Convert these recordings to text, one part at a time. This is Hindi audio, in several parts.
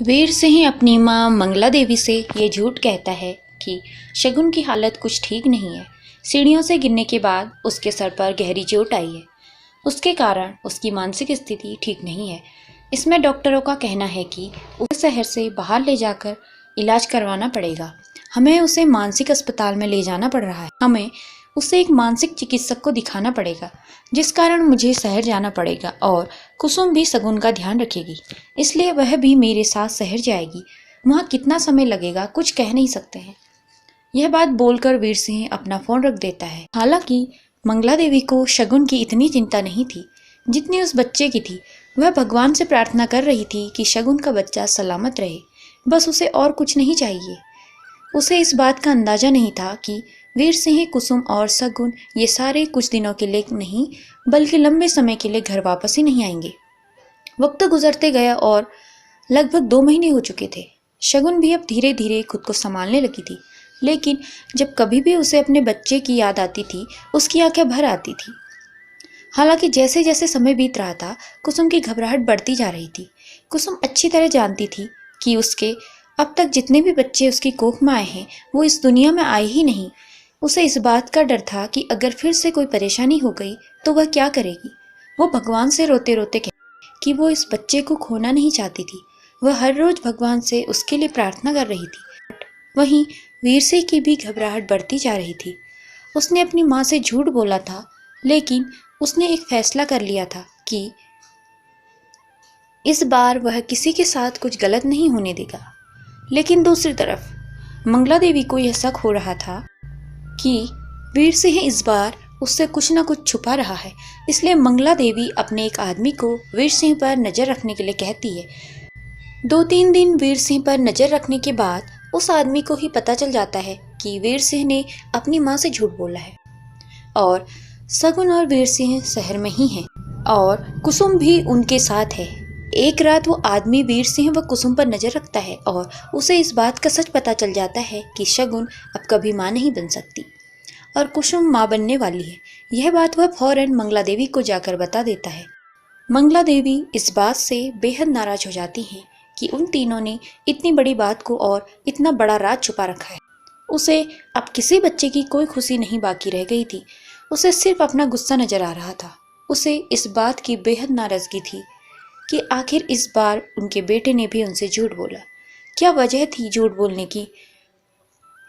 वीर सिंह अपनी मां मंगला देवी से ये झूठ कहता है कि शगुन की हालत कुछ ठीक नहीं है। सीढ़ियों से गिरने के बाद उसके सर पर गहरी चोट आई है। उसके कारण उसकी मानसिक स्थिति ठीक नहीं है। इसमें डॉक्टरों का कहना है कि उसे शहर से बाहर ले जाकर इलाज करवाना पड़ेगा। हमें उसे मानसिक अस्पताल में ले जाना पड़ रहा है। हमें उसे एक मानसिक चिकित्सक को दिखाना पड़ेगा, जिस कारण मुझे शहर जाना पड़ेगा और कुसुम भी शगुन का ध्यान रखेगी, इसलिए वह भी मेरे साथ शहर जाएगी। वहाँ कितना समय लगेगा कुछ कह नहीं सकते हैं। यह बात बोलकर वीर सिंह अपना फोन रख देता है। हालांकि मंगला देवी को शगुन की इतनी चिंता नहीं थी जितनी उस बच्चे की थी। वह भगवान से प्रार्थना कर रही थी कि शगुन का बच्चा सलामत रहे, बस उसे और कुछ नहीं चाहिए। उसे इस बात का अंदाजा नहीं था कि वीर सिंह, कुसुम और शगुन ये सारे कुछ दिनों के लिए नहीं बल्कि लंबे समय के लिए घर वापस ही नहीं आएंगे। वक्त गुजरते गया और लगभग 2 महीने हो चुके थे। शगुन भी अब धीरे धीरे खुद को संभालने लगी थी, लेकिन जब कभी भी उसे अपने बच्चे की याद आती थी उसकी आंखें भर आती थी। हालांकि जैसे जैसे समय बीत रहा था कुसुम की घबराहट बढ़ती जा रही थी। कुसुम अच्छी तरह जानती थी कि उसके अब तक जितने भी बच्चे उसकी कोख में आए हैं वो इस दुनिया में आए ही नहीं। उसे इस बात का डर था कि अगर फिर से कोई परेशानी हो गई तो वह क्या करेगी। वो भगवान से रोते रोते कहती कि वो इस बच्चे को खोना नहीं चाहती थी। वह हर रोज भगवान से उसके लिए प्रार्थना कर रही थी। वहीं वीर सिंह की भी घबराहट बढ़ती जा रही थी। उसने अपनी माँ से झूठ बोला था, लेकिन उसने एक फैसला कर लिया था कि इस बार वह किसी के साथ कुछ गलत नहीं होने देगा। लेकिन दूसरी तरफ मंगला देवी को यह शक हो रहा था कि वीर सिंह इस बार उससे कुछ न कुछ छुपा रहा है। इसलिए मंगला देवी अपने एक आदमी को वीर सिंह पर नजर रखने के लिए कहती है। 2-3 दिन वीर सिंह पर नजर रखने के बाद उस आदमी को ही पता चल जाता है कि वीर सिंह ने अपनी माँ से झूठ बोला है और शगुन और वीर सिंह शहर में ही हैं और कुसुम भी उनके साथ है। एक रात वो आदमी वीर सिंह व कुसुम पर नजर रखता है और उसे इस बात का सच पता चल जाता है कि शगुन अब कभी माँ नहीं बन सकती और कुसुम माँ बनने वाली है। यह बात वह फौरन मंगला देवी को जाकर बता देता है। मंगला देवी इस बात से बेहद नाराज हो जाती हैं कि उन तीनों ने इतनी बड़ी बात को और इतना बड़ा राज छुपा रखा है। उसे अब किसी बच्चे की कोई खुशी नहीं बाकी रह गई थी। उसे सिर्फ अपना गुस्सा नजर आ रहा था। उसे इस बात की बेहद नाराजगी थी कि आखिर इस बार उनके बेटे ने भी उनसे झूठ बोला। क्या वजह थी झूठ बोलने की?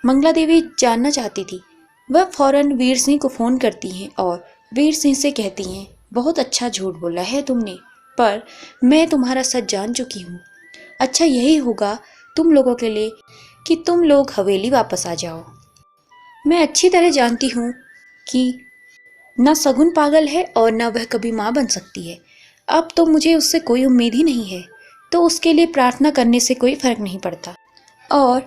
मंगला देवी जानना चाहती थी। वह फौरन वीर सिंह को फोन करती हैं और वीर सिंह से कहती हैं, बहुत अच्छा झूठ बोला है तुमने, पर मैं तुम्हारा सच जान चुकी हूँ। अच्छा यही होगा तुम लोगों के लिए कि तुम लोग हवेली वापस आ जाओ। मैं अच्छी तरह जानती हूँ कि न शगुन पागल है और न वह कभी माँ बन सकती है। अब तो मुझे उससे कोई उम्मीद ही नहीं है, तो उसके लिए प्रार्थना करने से कोई फर्क नहीं पड़ता। और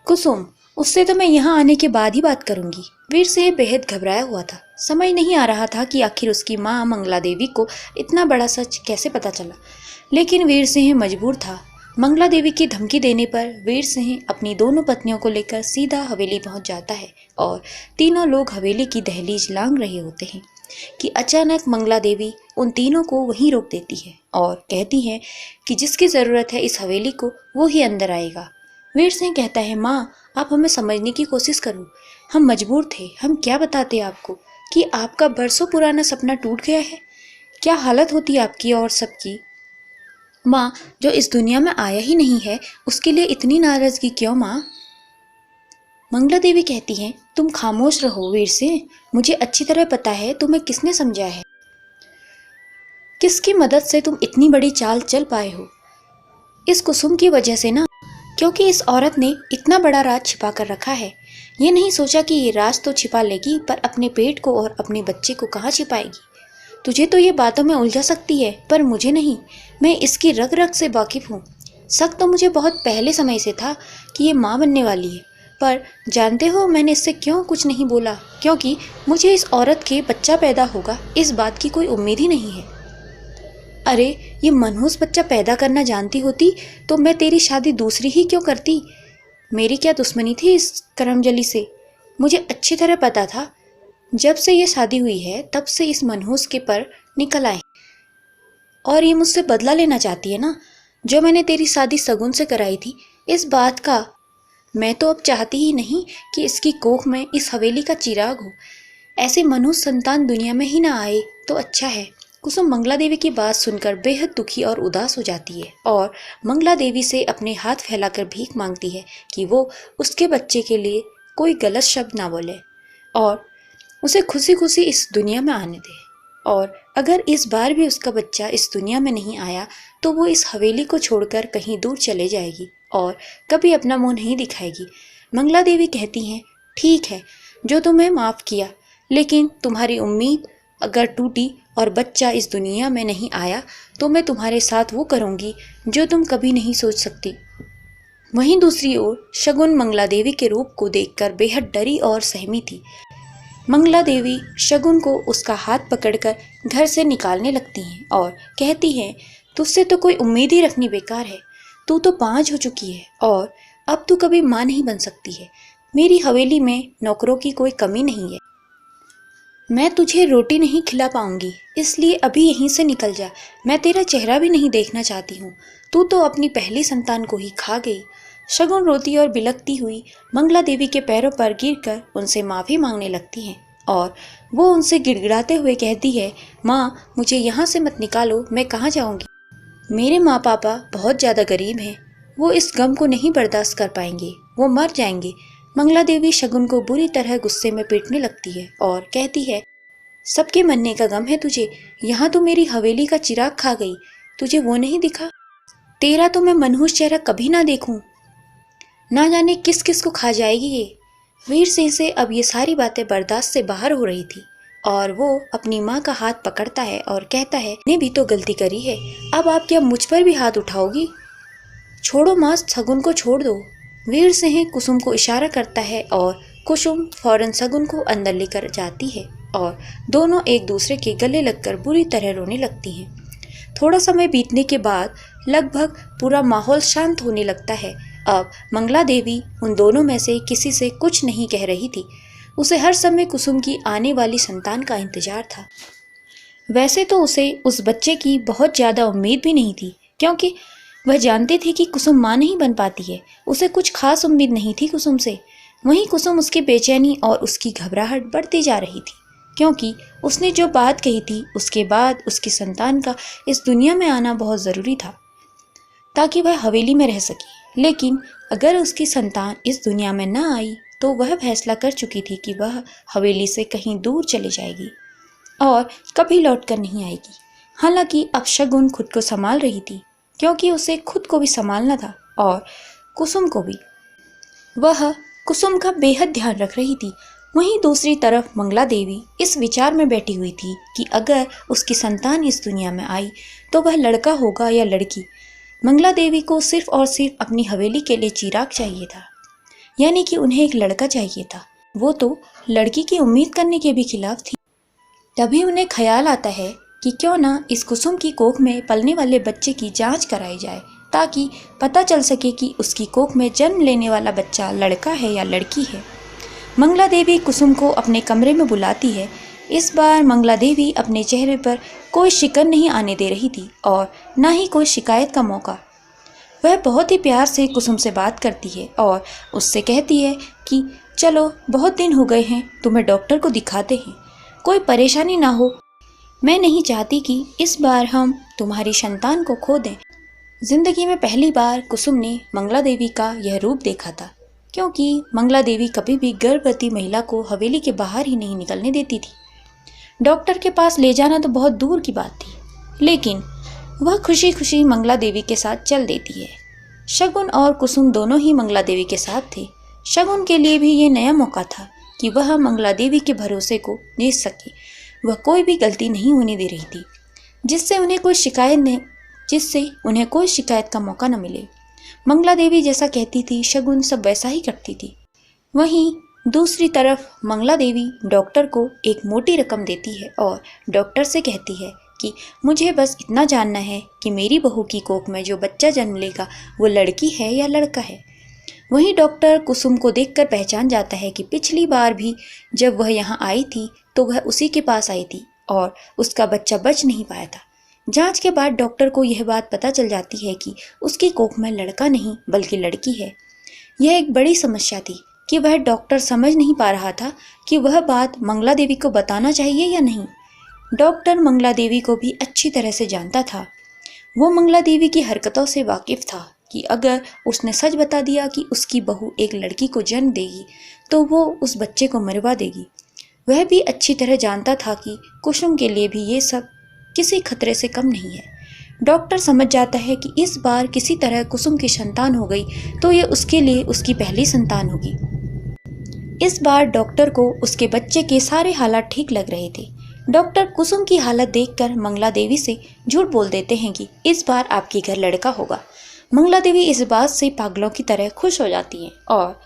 कुसुम, उससे तो मैं यहाँ आने के बाद ही बात करूंगी। वीर सिंह बेहद घबराया हुआ था। समझ नहीं आ रहा था कि आखिर उसकी माँ मंगला देवी को इतना बड़ा सच कैसे पता चला, लेकिन वीर सिंह मजबूर था। मंगला देवी की धमकी देने पर वीर सिंह अपनी दोनों पत्नियों को लेकर सीधा हवेली पहुंच जाता है और तीनों लोग हवेली की दहलीज लांघ रहे होते हैं कि अचानक मंगला देवी उन तीनों को वहीं रोक देती है और कहती है कि जिसकी ज़रूरत है इस हवेली को वो ही अंदर आएगा। वीर सिंह कहता है, माँ आप हमें समझने की कोशिश करो, हम मजबूर थे, हम क्या बताते आपको कि आपका बरसों पुराना सपना टूट गया है। क्या हालत होती आपकी और सबकी। माँ, जो इस दुनिया में आया ही नहीं है उसके लिए इतनी नाराजगी क्यों माँ? मंगला देवी कहती हैं, तुम खामोश रहो वीर सिंह, मुझे अच्छी तरह पता है तुम्हें किसने समझा है, किसकी मदद से तुम इतनी बड़ी चाल चल पाए हो। इस कुसुम की वजह से ना, क्योंकि इस औरत ने इतना बड़ा राज छिपा कर रखा है। ये नहीं सोचा कि ये राज तो छिपा लेगी, पर अपने पेट को और अपने बच्चे को कहाँ छिपाएगी। तुझे तो ये बातों में उलझा सकती है, पर मुझे नहीं। मैं इसकी रग रग से वाकिफ हूँ। शक तो मुझे बहुत पहले समय से था कि ये माँ बनने वाली है, पर जानते हो मैंने इससे क्यों कुछ नहीं बोला, क्योंकि मुझे इस औरत के बच्चा पैदा होगा इस बात की कोई उम्मीद ही नहीं है। अरे ये मनहूस बच्चा पैदा करना जानती होती तो मैं तेरी शादी दूसरी ही क्यों करती। मेरी क्या दुश्मनी थी इस करमजली से। मुझे अच्छी तरह पता था जब से ये शादी हुई है तब से इस मनहूस के पर निकल आए और ये मुझसे बदला लेना चाहती है ना। जो मैंने तेरी शादी शगुन से कराई थी, इस बात का मैं तो अब चाहती ही नहीं कि इसकी कोख में इस हवेली का चिराग हो। ऐसे मनुष्य संतान दुनिया में ही ना आए तो अच्छा है। कुसुम मंगला देवी की बात सुनकर बेहद दुखी और उदास हो जाती है और मंगला देवी से अपने हाथ फैलाकर भीख मांगती है कि वो उसके बच्चे के लिए कोई गलत शब्द ना बोले और उसे खुशी खुशी इस दुनिया में आने दे। और अगर इस बार भी उसका बच्चा इस दुनिया में नहीं आया तो वो इस हवेली को छोड़कर कहीं दूर चले जाएगी और कभी अपना मुंह नहीं दिखाएगी। मंगला देवी कहती हैं, ठीक है, जो तुम्हें माफ़ किया, लेकिन तुम्हारी उम्मीद अगर टूटी और बच्चा इस दुनिया में नहीं आया तो मैं तुम्हारे साथ वो करूँगी जो तुम कभी नहीं सोच सकती। वहीं दूसरी ओर शगुन मंगला देवी के रूप को देखकर बेहद डरी और सहमी थी। मंगला देवी शगुन को उसका हाथ पकड़कर घर से निकालने लगती हैं और कहती हैं, तुझसे तो कोई उम्मीद ही रखनी बेकार है। तू तो 5 हो चुकी है और अब तू कभी माँ नहीं बन सकती है। मेरी हवेली में नौकरों की कोई कमी नहीं है। मैं तुझे रोटी नहीं खिला पाऊंगी, इसलिए अभी यहीं से निकल जा। मैं तेरा चेहरा भी नहीं देखना चाहती हूँ। तू तो अपनी पहली संतान को ही खा गई। शगुन रोती और बिलखती हुई मंगला देवी के पैरों पर गिरकर उनसे माफ़ी मांगने लगती हैं और वो उनसे गिड़गिड़ाते हुए कहती है, माँ, मुझे यहाँ से मत निकालो, मैं कहाँ जाऊँगी। मेरे माँ पापा बहुत ज़्यादा गरीब हैं, वो इस गम को नहीं बर्दाश्त कर पाएंगे, वो मर जाएंगे। मंगला देवी शगुन को बुरी तरह गुस्से में पीटने लगती है और कहती है, सबके मरने का गम है तुझे। यहाँ तो मेरी हवेली का चिराग खा गई, तुझे वो नहीं दिखा? तेरा तो मैं मनहूस चेहरा कभी ना देखूं। ना जाने किस किस को खा जाएगी ये। वीर सिंह से अब ये सारी बातें बर्दाश्त से बाहर हो रही थी और वो अपनी माँ का हाथ पकड़ता है और कहता है, ने भी तो गलती करी है, अब आप क्या मुझ पर भी हाथ उठाओगी? छोड़ो माँ, शगुन को छोड़ दो। वीर सिंह कुसुम को इशारा करता है और कुसुम फौरन शगुन को अंदर लेकर जाती है और दोनों एक दूसरे के गले लगकर बुरी तरह रोने लगती हैं। थोड़ा समय बीतने के बाद लगभग पूरा माहौल शांत होने लगता है। अब मंगला देवी उन दोनों में से किसी से कुछ नहीं कह रही थी। उसे हर समय कुसुम की आने वाली संतान का इंतजार था। वैसे तो उसे उस बच्चे की बहुत ज़्यादा उम्मीद भी नहीं थी, क्योंकि वह जानती थी कि कुसुम माँ नहीं बन पाती है। उसे कुछ खास उम्मीद नहीं थी कुसुम से। वहीं कुसुम उसकी बेचैनी और उसकी घबराहट बढ़ती जा रही थी, क्योंकि उसने जो बात कही थी उसके बाद उसकी संतान का इस दुनिया में आना बहुत ज़रूरी था ताकि वह हवेली में रह सके। लेकिन अगर उसकी संतान इस दुनिया में न आई तो वह फैसला कर चुकी थी कि वह हवेली से कहीं दूर चली जाएगी और कभी लौट कर नहीं आएगी। हालांकि अब शगुन खुद को संभाल रही थी, क्योंकि उसे खुद को भी संभालना था और कुसुम को भी। वह कुसुम का बेहद ध्यान रख रही थी। वहीं दूसरी तरफ मंगला देवी इस विचार में बैठी हुई थी कि अगर उसकी संतान इस दुनिया में आई तो वह लड़का होगा या लड़की। मंगला देवी को सिर्फ और सिर्फ अपनी हवेली के लिए चिराग चाहिए था, यानी कि उन्हें एक लड़का चाहिए था। वो तो लड़की की उम्मीद करने के भी खिलाफ थी। तभी उन्हें ख्याल आता है कि क्यों ना इस कुसुम की कोख में पलने वाले बच्चे की जांच कराई जाए, ताकि पता चल सके कि उसकी कोख में जन्म लेने वाला बच्चा लड़का है या लड़की है। मंगला देवी कुसुम को अपने कमरे में बुलाती है। इस बार मंगला देवी अपने चेहरे पर कोई शिकन नहीं आने दे रही थी और न ही कोई शिकायत का मौका। वह बहुत ही प्यार से कुसुम से बात करती है और उससे कहती है कि चलो, बहुत दिन हो गए हैं, तुम्हें डॉक्टर को दिखाते हैं, कोई परेशानी ना हो। मैं नहीं चाहती कि इस बार हम तुम्हारी संतान को खो दें। जिंदगी में पहली बार कुसुम ने मंगला देवी का यह रूप देखा था, क्योंकि मंगला देवी कभी भी गर्भवती महिला को हवेली के बाहर ही नहीं निकलने देती थी। डॉक्टर के पास ले जाना तो बहुत दूर की बात थी, लेकिन वह खुशी खुशी मंगला देवी के साथ चल देती है। शगुन और कुसुम दोनों ही मंगला देवी के साथ थे। शगुन के लिए भी ये नया मौका था कि वह मंगला देवी के भरोसे को जीत सके। वह कोई भी गलती नहीं होने दे रही थी जिससे उन्हें कोई शिकायत का मौका न मिले। मंगला देवी जैसा कहती थी शगुन सब वैसा ही करती थी। वहीं दूसरी तरफ मंगला देवी डॉक्टर को एक मोटी रकम देती है और डॉक्टर से कहती है कि मुझे बस इतना जानना है कि मेरी बहू की कोख में जो बच्चा जन्म लेगा वो लड़की है या लड़का है। वहीं डॉक्टर कुसुम को देखकर पहचान जाता है कि पिछली बार भी जब वह यहाँ आई थी तो वह उसी के पास आई थी और उसका बच्चा बच नहीं पाया था। जांच के बाद डॉक्टर को यह बात पता चल जाती है कि उसकी कोख में लड़का नहीं बल्कि लड़की है। यह एक बड़ी समस्या थी कि वह डॉक्टर समझ नहीं पा रहा था कि वह बात मंगला देवी को बताना चाहिए या नहीं। डॉक्टर मंगला देवी को भी अच्छी तरह से जानता था। वो मंगला देवी की हरकतों से वाकिफ था कि अगर उसने सच बता दिया कि उसकी बहू एक लड़की को जन्म देगी तो वो उस बच्चे को मरवा देगी। वह भी अच्छी तरह जानता था कि कुसुम के लिए भी ये सब किसी खतरे से कम नहीं है। डॉक्टर समझ जाता है कि इस बार किसी तरह कुसुम की संतान हो गई तो ये उसके लिए उसकी पहली संतान होगी। इस बार डॉक्टर को उसके बच्चे के सारे हालात ठीक लग रहे थे। डॉक्टर कुसुम की हालत देखकर मंगला देवी से झूठ बोल देते हैं कि इस बार आपके घर लड़का होगा। मंगला देवी इस बात से पागलों की तरह खुश हो जाती हैं और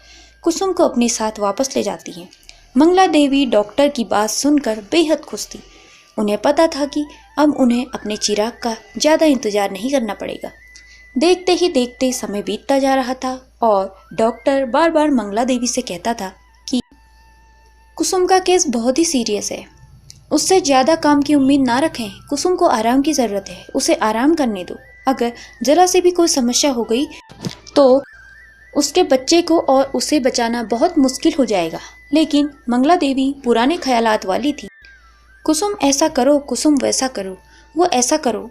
कुसुम को अपने साथ वापस ले जाती हैं। मंगला देवी डॉक्टर की बात सुनकर बेहद खुश थी। उन्हें पता था कि अब उन्हें अपने चिराग का ज़्यादा इंतजार नहीं करना पड़ेगा। देखते ही देखते समय बीतता जा रहा था और डॉक्टर बार बार मंगला देवी से कहता था कि कुसुम का केस बहुत ही सीरियस है, उससे ज़्यादा काम की उम्मीद ना रखें। कुसुम को आराम की ज़रूरत है, उसे आराम करने दो। अगर ज़रा से भी कोई समस्या हो गई तो उसके बच्चे को और उसे बचाना बहुत मुश्किल हो जाएगा। लेकिन मंगला देवी पुराने ख्यालात वाली थी। कुसुम ऐसा करो, कुसुम वैसा करो, वो ऐसा करो।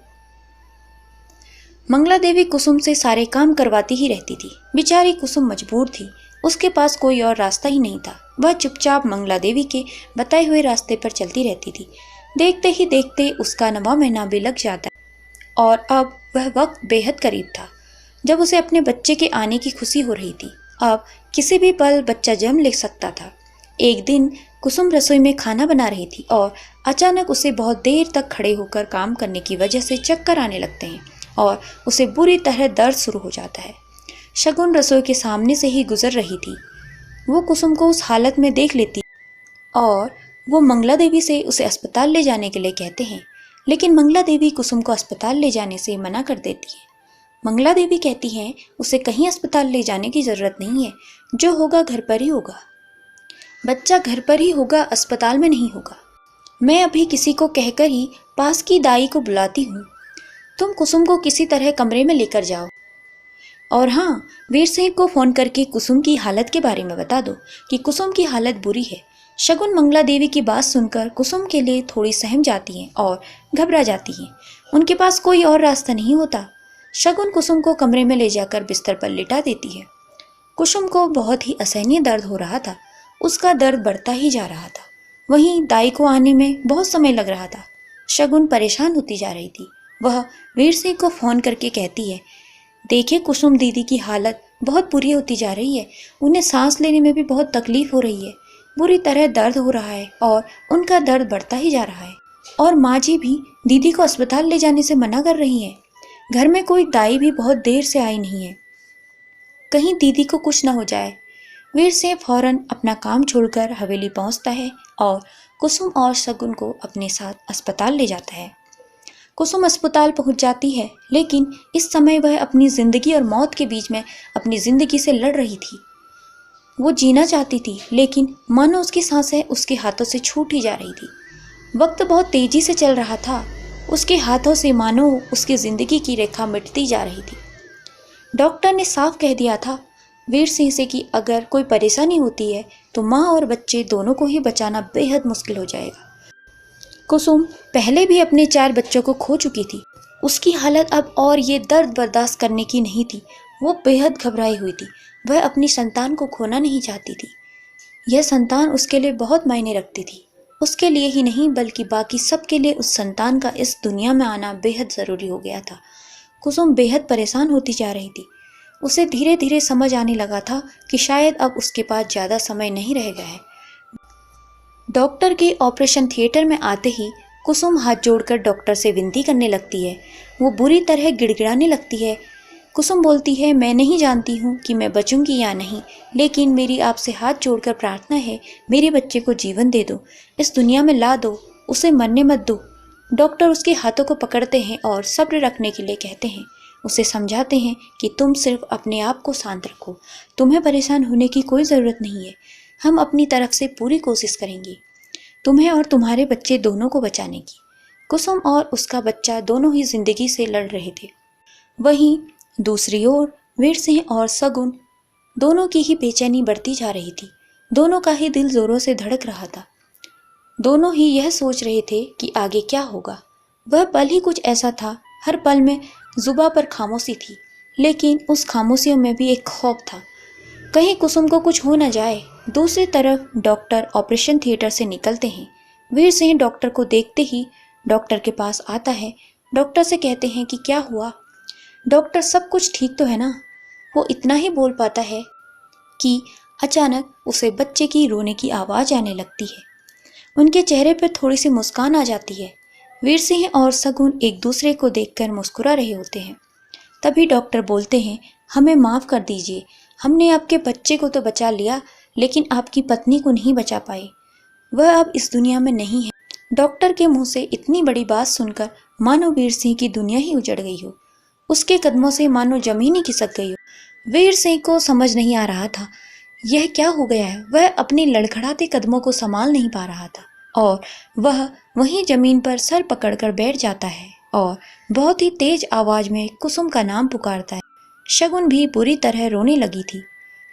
मंगला देवी कुसुम से सारे काम करवाती ही रहती थी। बेचारी कुसुम मजबूर थी, उसके पास कोई और रास्ता ही नहीं था। वह चुपचाप मंगला देवी के बताए हुए रास्ते पर चलती रहती थी। देखते ही देखते उसका 9वां महीना भी लग जाता और अब वह वक्त बेहद करीब था जब उसे अपने बच्चे के आने की खुशी हो रही थी। अब किसी भी पल बच्चा जन्म ले सकता था। एक दिन कुसुम रसोई में खाना बना रही थी और अचानक उसे बहुत देर तक खड़े होकर काम करने की वजह से चक्कर आने लगते हैं और उसे बुरी तरह दर्द शुरू हो जाता है। शगुन रसोई के सामने से ही गुजर रही थी। वो कुसुम को उस हालत में देख लेती और वो मंगला देवी से उसे अस्पताल ले जाने के लिए कहते हैं, लेकिन मंगला देवी कुसुम को अस्पताल ले जाने से मना कर देती है। मंगला देवी कहती हैं उसे कहीं अस्पताल ले जाने की ज़रूरत नहीं है, जो होगा घर पर ही होगा। बच्चा घर पर ही होगा, अस्पताल में नहीं होगा। मैं अभी किसी को कहकर ही पास की दाई को बुलाती हूँ। तुम कुसुम को किसी तरह कमरे में लेकर जाओ और हाँ, वीर सिंह को फ़ोन करके कुसुम की हालत के बारे में बता दो कि कुसुम की हालत बुरी है। शगुन मंगला देवी की बात सुनकर कुसुम के लिए थोड़ी सहम जाती हैं और घबरा जाती हैं। उनके पास कोई और रास्ता नहीं होता। शगुन कुसुम को कमरे में ले जाकर बिस्तर पर लिटा देती है। कुसुम को बहुत ही असहनीय दर्द हो रहा था। उसका दर्द बढ़ता ही जा रहा था। वहीं दाई को आने में बहुत समय लग रहा था। शगुन परेशान होती जा रही थी। वह वीर सिंह को फ़ोन करके कहती है, देखिए कुसुम दीदी की हालत बहुत बुरी होती जा रही है। उन्हें सांस लेने में भी बहुत तकलीफ हो रही है। बुरी तरह दर्द हो रहा है और उनका दर्द बढ़ता ही जा रहा है। और माँ जी भी दीदी को अस्पताल ले जाने से मना कर रही हैं। घर में कोई दाई भी बहुत देर से आई नहीं है, कहीं दीदी को कुछ ना हो जाए। वीर सिंह फौरन अपना काम छोड़कर हवेली पहुंचता है और कुसुम और शगुन को अपने साथ अस्पताल ले जाता है। कुसुम अस्पताल पहुंच जाती है, लेकिन इस समय वह अपनी ज़िंदगी और मौत के बीच में अपनी ज़िंदगी से लड़ रही थी। वो जीना चाहती थी, लेकिन मानो उसकी सांसें उसके हाथों से छूट ही जा रही थी। वक्त बहुत तेज़ी से चल रहा था। उसके हाथों से मानो उसकी ज़िंदगी की रेखा मिटती जा रही थी। डॉक्टर ने साफ कह दिया था वीर सिंह से कि अगर कोई परेशानी होती है तो माँ और बच्चे दोनों को ही बचाना बेहद मुश्किल हो जाएगा। कुसुम पहले भी अपने 4 बच्चों को खो चुकी थी। उसकी हालत अब और ये दर्द बर्दाश्त करने की नहीं थी। वो बेहद घबराई हुई थी। वह अपनी संतान को खोना नहीं चाहती थी। यह संतान उसके लिए बहुत मायने रखती थी। उसके लिए ही नहीं बल्कि बाकी सबके लिए उस संतान का इस दुनिया में आना बेहद ज़रूरी हो गया था। कुसुम बेहद परेशान होती जा रही थी। उसे धीरे धीरे समझ आने लगा था कि शायद अब उसके पास ज़्यादा समय नहीं रह गया है। डॉक्टर के ऑपरेशन थिएटर में आते ही कुसुम हाथ जोड़कर डॉक्टर से विनती करने लगती है। वो बुरी तरह गिड़गिड़ाने लगती है। कुसुम बोलती है, मैं नहीं जानती हूँ कि मैं बचूंगी या नहीं, लेकिन मेरी आपसे हाथ जोड़कर प्रार्थना है, मेरे बच्चे को जीवन दे दो, इस दुनिया में ला दो, उसे मरने मत दो। डॉक्टर उसके हाथों को पकड़ते हैं और सब्र रखने के लिए कहते हैं। उसे समझाते हैं कि तुम सिर्फ अपने आप को शांत रखो, तुम्हें परेशान होने की कोई ज़रूरत नहीं है। हम अपनी तरफ से पूरी कोशिश करेंगे तुम्हें और तुम्हारे बच्चे दोनों को बचाने की। कुसुम और उसका बच्चा दोनों ही जिंदगी से लड़ रहे थे। वहीं दूसरी ओर वीर सिंह और सगुन दोनों की ही बेचैनी बढ़ती जा रही थी। दोनों का ही दिल जोरों से धड़क रहा था। दोनों ही यह सोच रहे थे कि आगे क्या होगा। वह पल ही कुछ ऐसा था, हर पल में जुबां पर खामोशी थी, लेकिन उस खामोशियों में भी एक खौफ था, कहीं कुसुम को कुछ हो न जाए। दूसरी तरफ डॉक्टर ऑपरेशन थिएटर से निकलते हैं। वीर सिंह डॉक्टर को देखते ही डॉक्टर के पास आता है। डॉक्टर से कहते हैं कि क्या हुआ। डॉक्टर सब कुछ ठीक तो है ना। वो इतना ही बोल पाता है कि अचानक उसे बच्चे की रोने की आवाज़ आने लगती है। उनके चेहरे पर थोड़ी सी मुस्कान आ जाती है। वीर सिंह और सगुन एक दूसरे को देखकर मुस्कुरा रहे होते हैं। तभी डॉक्टर बोलते हैं, हमें माफ़ कर दीजिए, हमने आपके बच्चे को तो बचा लिया, लेकिन आपकी पत्नी को नहीं बचा पाए। वह अब इस दुनिया में नहीं है। डॉक्टर के मुंह से इतनी बड़ी बात सुनकर मानो वीर सिंह की दुनिया ही उजड़ गई हो। उसके कदमों से मानो जमीन ही खिसक गई हो। वीर सिंह को समझ नहीं आ रहा था यह क्या हो गया है। वह अपने लड़खड़ाते कदमों को संभाल नहीं पा रहा था और वह वहीं जमीन पर सर पकड़कर बैठ जाता है और बहुत ही तेज आवाज में कुसुम का नाम पुकारता है। शगुन भी बुरी तरह रोने लगी थी,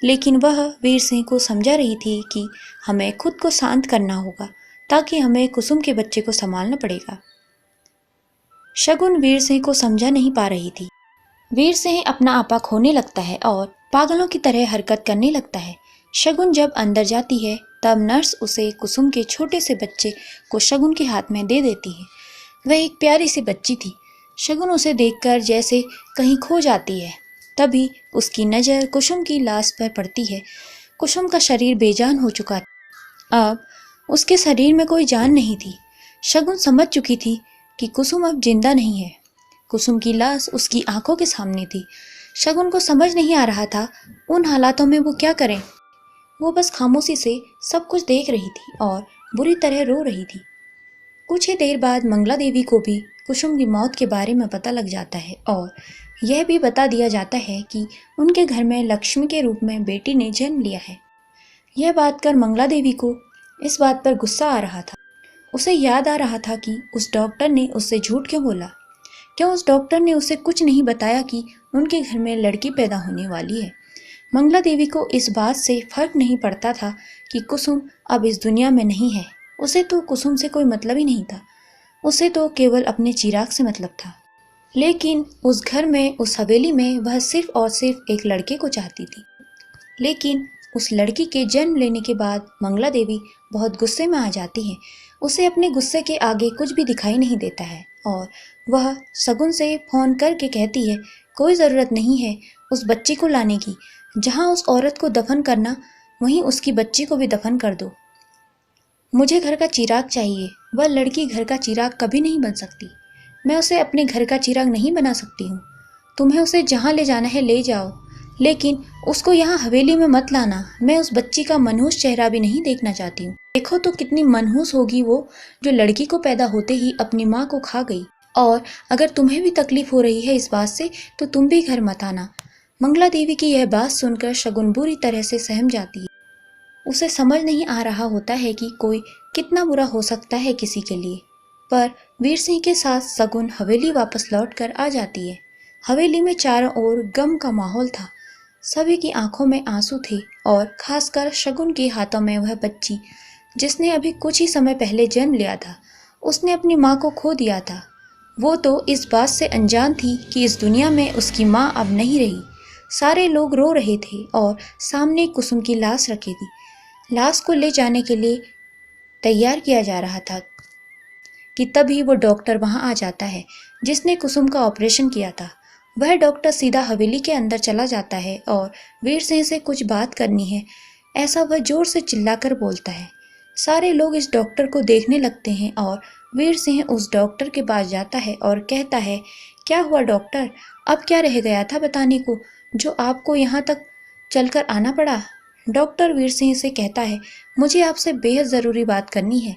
लेकिन वह वीर सिंह को समझा रही थी कि हमें खुद को शांत करना होगा ताकि हमें कुसुम के बच्चे को संभालना पड़ेगा। शगुन वीर सिंह को समझा नहीं पा रही थी। वीर सिंह अपना आपा खोने लगता है और पागलों की तरह हरकत करने लगता है। शगुन जब अंदर जाती है तब नर्स उसे कुसुम के छोटे से बच्चे को शगुन के हाथ में दे देती है। वह एक प्यारी सी बच्ची थी। शगुन उसे देखकर जैसे कहीं खो जाती है। तभी उसकी नज़र कुसुम की लाश पर पड़ती है। कुसुम का शरीर बेजान हो चुका था। अब उसके शरीर में कोई जान नहीं थी। शगुन समझ चुकी थी कि कुसुम अब जिंदा नहीं है। कुसुम की लाश उसकी आंखों के सामने थी। शगुन को समझ नहीं आ रहा था उन हालातों में वो क्या करें। वो बस खामोशी से सब कुछ देख रही थी और बुरी तरह रो रही थी। कुछ ही देर बाद मंगला देवी को भी कुसुम की मौत के बारे में पता लग जाता है और यह भी बता दिया जाता है कि उनके घर में लक्ष्मी के रूप में बेटी ने जन्म लिया है। यह बात कर मंगला देवी को इस बात पर गुस्सा आ रहा था। उसे याद आ रहा था कि उस डॉक्टर ने उससे झूठ क्यों बोला। क्यों उस डॉक्टर ने उसे कुछ नहीं बताया कि उनके घर में लड़की पैदा होने वाली है। मंगला देवी को इस बात से फर्क नहीं पड़ता था कि कुसुम अब इस दुनिया में नहीं है। उसे तो कुसुम से कोई मतलब ही नहीं था। उसे तो केवल अपने चिराग से मतलब था। लेकिन उस घर में, उस हवेली में वह सिर्फ और सिर्फ एक लड़के को चाहती थी। लेकिन उस लड़की के जन्म लेने के बाद मंगला देवी बहुत गुस्से में आ जाती है। उसे अपने गुस्से के आगे कुछ भी दिखाई नहीं देता है और वह सगुन से फ़ोन करके कहती है, कोई ज़रूरत नहीं है उस बच्ची को लाने की। जहाँ उस औरत को दफन करना वहीं उसकी बच्ची को भी दफन कर दो। मुझे घर का चिराग चाहिए। वह लड़की घर का चिराग कभी नहीं बन सकती। मैं उसे अपने घर का चिराग नहीं बना सकती हूँ। तुम्हें उसे जहाँ ले जाना है ले जाओ, लेकिन उसको यहाँ हवेली में मत लाना। मैं उस बच्ची का मनहूस चेहरा भी नहीं देखना चाहती हूँ। देखो तो कितनी मनहूस होगी वो, जो लड़की को पैदा होते ही अपनी माँ को खा गई। और अगर तुम्हें भी तकलीफ हो रही है इस बात से तो तुम भी घर मत आना। मंगला देवी की यह बात सुनकर शगुन बुरी तरह से सहम जाती है। उसे समझ नहीं आ रहा होता है कि कोई कितना बुरा हो सकता है किसी के लिए। पर वीर सिंह के साथ शगुन हवेली वापस लौट कर आ जाती है। हवेली में चारों ओर गम का माहौल था। सभी की आंखों में आंसू थे और खासकर शगुन के हाथों में वह बच्ची जिसने अभी कुछ ही समय पहले जन्म लिया था। उसने अपनी माँ को खो दिया था। वो तो इस बात से अनजान थी कि इस दुनिया में उसकी माँ अब नहीं रही। सारे लोग रो रहे थे और सामने कुसुम की लाश रखी थी। लाश को ले जाने के लिए तैयार किया जा रहा था कि तभी वो डॉक्टर वहां आ जाता है जिसने कुसुम का ऑपरेशन किया था। वह डॉक्टर सीधा हवेली के अंदर चला जाता है और वीर सिंह से कुछ बात करनी है ऐसा वह जोर से चिल्लाकर बोलता है। सारे लोग इस डॉक्टर को देखने लगते हैं और वीर सिंह उस डॉक्टर के पास जाता है और कहता है, क्या हुआ डॉक्टर, अब क्या रह गया था बताने को जो आपको यहाँ तक चलकर आना पड़ा। डॉक्टर वीर सिंह से कहता है, मुझे आपसे बेहद ज़रूरी बात करनी है।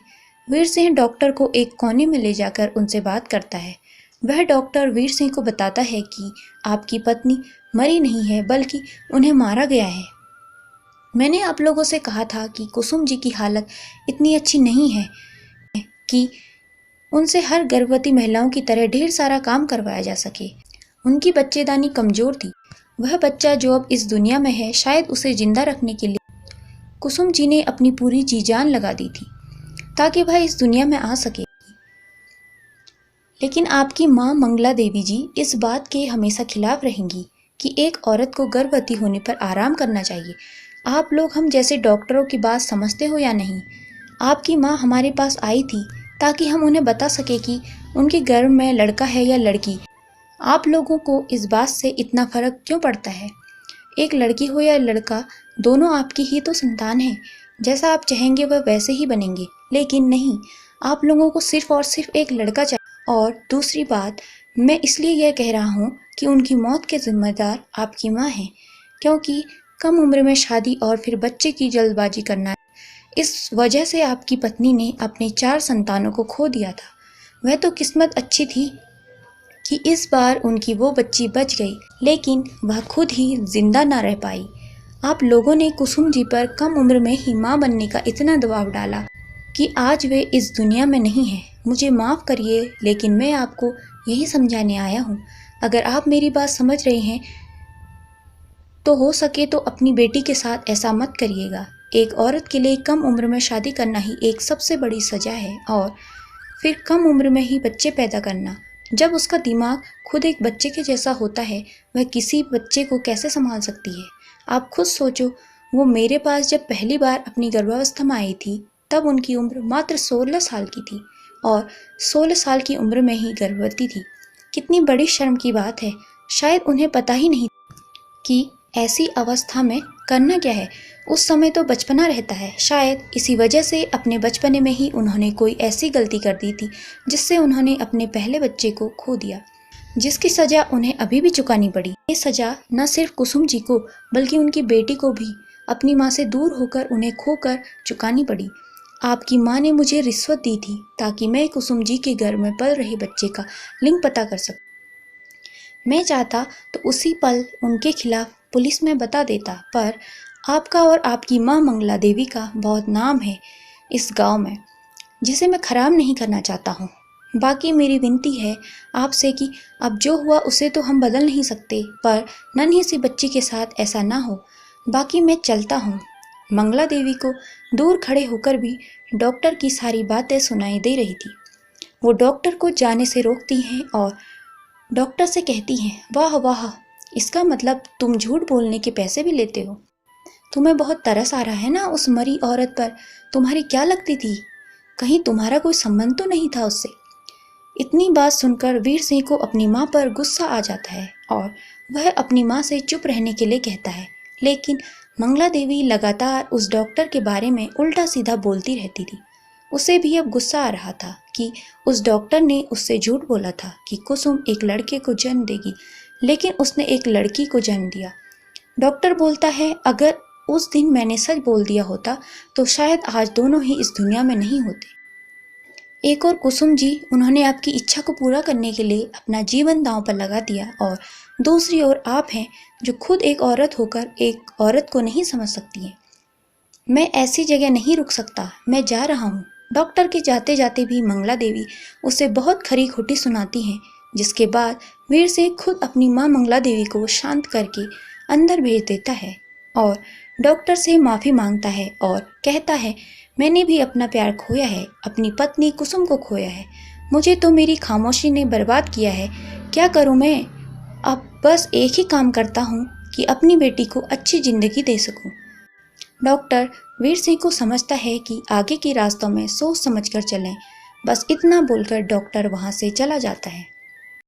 वीर सिंह डॉक्टर को एक कोने में ले जाकर उनसे बात करता है। वह डॉक्टर वीर सिंह को बताता है कि आपकी पत्नी मरी नहीं है बल्कि उन्हें मारा गया है। मैंने आप लोगों से कहा था कि कुसुम जी की हालत इतनी अच्छी नहीं है कि उनसे हर गर्भवती महिलाओं की तरह ढेर सारा काम करवाया जा सके। उनकी बच्चेदानी कमजोर थी। वह बच्चा जो अब इस दुनिया में है, शायद उसे जिंदा रखने के लिए कुसुम जी ने अपनी पूरी जी जान लगा दी थी ताकि वह इस दुनिया में आ सके। लेकिन आपकी माँ मंगला देवी जी इस बात के हमेशा खिलाफ रहेंगी कि एक औरत को गर्भवती होने पर आराम करना चाहिए। आप लोग हम जैसे डॉक्टरों की बात समझते हो या नहीं? आपकी माँ हमारे पास आई थी ताकि हम उन्हें बता सके कि उनके गर्भ में लड़का है या लड़की। आप लोगों को इस बात से इतना फर्क क्यों पड़ता है? एक लड़की हो या लड़का, दोनों आपकी ही तो संतान है। जैसा आप चाहेंगे वह वैसे ही बनेंगे। लेकिन नहीं, आप लोगों को सिर्फ और सिर्फ एक लड़का चाहिए। और दूसरी बात, मैं इसलिए यह कह रहा हूँ कि उनकी मौत के जिम्मेदार आपकी माँ हैं, क्योंकि कम उम्र में शादी और फिर बच्चे की जल्दबाजी करना, इस वजह से आपकी पत्नी ने अपने 4 संतानों को खो दिया था। वह तो किस्मत अच्छी थी कि इस बार उनकी वो बच्ची बच गई, लेकिन वह खुद ही जिंदा ना रह पाई। आप लोगों ने कुसुम जी पर कम उम्र में ही माँ बनने का इतना दबाव डाला कि आज वे इस दुनिया में नहीं है। मुझे माफ़ करिए, लेकिन मैं आपको यही समझाने आया हूँ। अगर आप मेरी बात समझ रहे हैं तो हो सके तो अपनी बेटी के साथ ऐसा मत करिएगा। एक औरत के लिए कम उम्र में शादी करना ही एक सबसे बड़ी सजा है, और फिर कम उम्र में ही बच्चे पैदा करना। जब उसका दिमाग खुद एक बच्चे के जैसा होता है, वह किसी बच्चे को कैसे संभाल सकती है? आप खुद सोचो, वो मेरे पास जब पहली बार अपनी गर्भावस्था में आई थी तब उनकी उम्र मात्र 16 साल की थी और 16 साल की उम्र में ही गर्भवती थी। कितनी बड़ी शर्म की बात है। शायद उन्हें पता ही नहीं कि ऐसी अवस्था में करना क्या है। उस समय तो बचपना रहता है। शायद इसी वजह से अपने बचपने में ही उन्होंने कोई ऐसी गलती कर दी थी जिससे उन्होंने अपने पहले बच्चे को खो दिया, जिसकी सज़ा उन्हें अभी भी चुकानी पड़ी। ये सज़ा न सिर्फ कुसुम जी को बल्कि उनकी बेटी को भी अपनी माँ से दूर होकर उन्हें खोकर चुकानी पड़ी। आपकी माँ ने मुझे रिश्वत दी थी ताकि मैं कुसुम जी के घर में पल रहे बच्चे का लिंग पता कर सकूं। मैं चाहता तो उसी पल उनके खिलाफ पुलिस में बता देता, पर आपका और आपकी माँ मंगला देवी का बहुत नाम है इस गांव में, जिसे मैं खराब नहीं करना चाहता हूँ। बाकी मेरी विनती है आपसे कि अब जो हुआ उसे तो हम बदल नहीं सकते, पर नन्ही सी बच्ची के साथ ऐसा ना हो। बाकी मैं चलता हूँ। मंगला देवी को दूर खड़े होकर भी डॉक्टर की सारी बातें सुनाई दे रही थी। वो डॉक्टर को जाने से रोकती हैं और डॉक्टर से कहती हैं, वाह वाह, इसका मतलब तुम झूठ बोलने के पैसे भी लेते हो। तुम्हें बहुत तरस आ रहा है ना उस मरी औरत पर। तुम्हारी क्या लगती थी? कहीं तुम्हारा कोई संबंध तो नहीं था उससे? इतनी बात सुनकर वीर सिंह को अपनी माँ पर गुस्सा आ जाता है और वह अपनी माँ से चुप रहने के लिए कहता है। लेकिन मंगला देवी लगातार उस डॉक्टर के बारे में उल्टा सीधा बोलती रहती थी। उसे भी अब गुस्सा आ रहा था कि उस डॉक्टर ने उससे झूठ बोला था कि कुसुम एक लड़के को जन्म देगी, लेकिन उसने एक लड़की को जन्म दिया। डॉक्टर बोलता है, अगर उस दिन मैंने सच बोल दिया होता तो शायद आज दोनों ही इस दुनिया में नहीं होते। एक और कुसुम जी, उन्होंने आपकी इच्छा को पूरा करने के लिए अपना जीवन दांव पर लगा दिया, और दूसरी ओर आप हैं जो खुद एक औरत होकर एक औरत को नहीं समझ सकती हैं। मैं ऐसी जगह नहीं रुक सकता, मैं जा रहा हूँ। डॉक्टर के जाते जाते भी मंगला देवी उसे बहुत खरी खोटी सुनाती हैं, जिसके बाद वीर सिंह खुद अपनी माँ मंगला देवी को शांत करके अंदर भेज देता है और डॉक्टर से माफ़ी मांगता है और कहता है, मैंने भी अपना प्यार खोया है, अपनी पत्नी कुसुम को खोया है। मुझे तो मेरी खामोशी ने बर्बाद किया है। क्या करूं मैं? अब बस एक ही काम करता हूं कि अपनी बेटी को अच्छी जिंदगी दे सकूं। डॉक्टर वीर सिंह को समझता है कि आगे के रास्तों में सोच समझकर चलें। बस इतना बोलकर डॉक्टर वहां से चला जाता है।